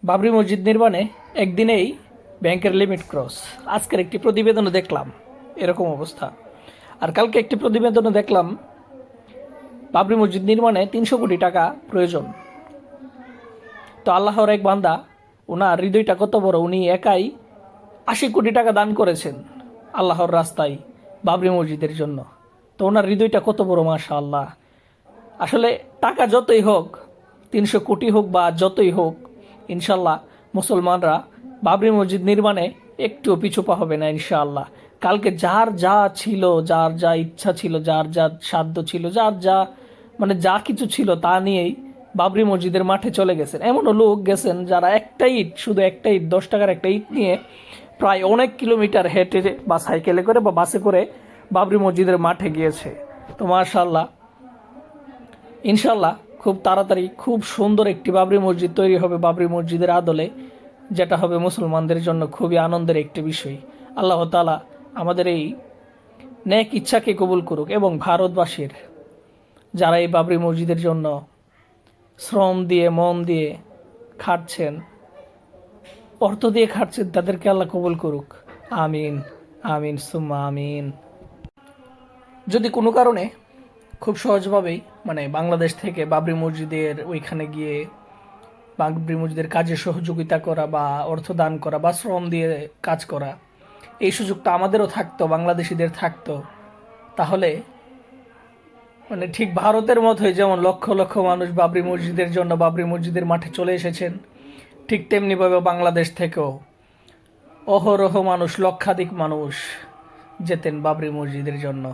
বাবরি মসজিদ নির্মাণে একদিনেই ব্যাংকের লিমিট ক্রস। আজকের একটি প্রতিবেদনে দেখলাম এরকম অবস্থা। আর কালকে একটি প্রতিবেদনে দেখলাম বাবরি মসজিদ নির্মাণে 300 কোটি টাকা প্রয়োজন। তো আল্লাহর এক বান্দা, ওনার হৃদয়টা কত বড়, উনি একাই 80 কোটি টাকা দান করেছেন আল্লাহর রাস্তায় বাবরি মসজিদের জন্য। তো ওনার হৃদয়টা কত বড়, মাশাআল্লাহ। আসলে টাকা যতই হোক, 300 কোটি হোক বা যতই হোক, ইনশাল্লাহ মুসলমানরা বাবরি মসজিদ নির্মাণে একটুও পিছুপা হবে না ইনশাআল্লাহ। কালকে যার যা ছিল, যার যা ইচ্ছা ছিল, যার যা সাধ্য ছিল, যার যা যা কিছু ছিল তা নিয়েই বাবরি মসজিদের মাঠে চলে গেছেন। এমনও লোক গেছেন যারা একটা ইট, শুধু একটা ইট, 10 টাকার একটা ইট নিয়ে প্রায় অনেক কিলোমিটার হেঁটে বা সাইকেলে করে বা বাসে করে বাবরি মসজিদের মাঠে গিয়েছে। তো মাশাআল্লাহ, ইনশাল্লাহ খুব তাড়াতাড়ি খুব সুন্দর একটি বাবরি মসজিদ তৈরি হবে বাবরি মসজিদের আদলে, যেটা হবে মুসলমানদের জন্য খুবই আনন্দের একটি বিষয়। আল্লাহ তাআলা আমাদের এই নেক ইচ্ছাকে কবুল করুক এবং ভারতবাসীর যারা এই বাবরি মসজিদের জন্য শ্রম দিয়ে, মন দিয়ে খাটছেন, অর্থ দিয়ে খাটছেন, তাদেরকে আল্লাহ কবুল করুক। আমিন, আমিন সুম্মা আমিন। যদি কোনো কারণে খুব সহজভাবেই বাংলাদেশ থেকে বাবরি মসজিদের ওইখানে গিয়ে বাবরি মসজিদের কাজে সহযোগিতা করা বা অর্থ দান করা বা শ্রম দিয়ে কাজ করা, এই সুযোগটা আমাদেরও থাকতো, বাংলাদেশিদের থাকতো, তাহলে ঠিক ভারতের মতোই যেমন লক্ষ লক্ষ মানুষ বাবরি মসজিদের জন্য বাবরি মসজিদের মাঠে চলে এসেছেন, ঠিক তেমনিভাবে বাংলাদেশ থেকেও অহরহ মানুষ, লক্ষাধিক মানুষ যেতেন বাবরি মসজিদের জন্য।